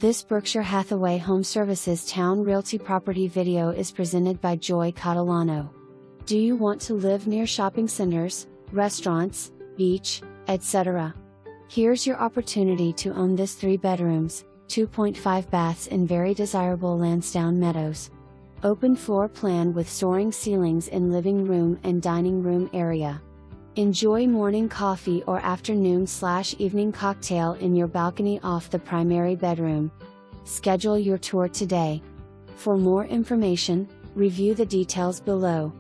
This Berkshire Hathaway HomeServices Towne Realty property video is presented by Joy Catalano. Do you want to live near shopping centers, restaurants, beach, etc.? Here's your opportunity to own this 3 bedrooms, 2.5 baths in very desirable Landstown Meadows. Open floor plan with soaring ceilings in living room and dining room area. Enjoy morning coffee or afternoon/evening cocktail in your balcony off the primary bedroom. Schedule your tour today. For more information, review the details below.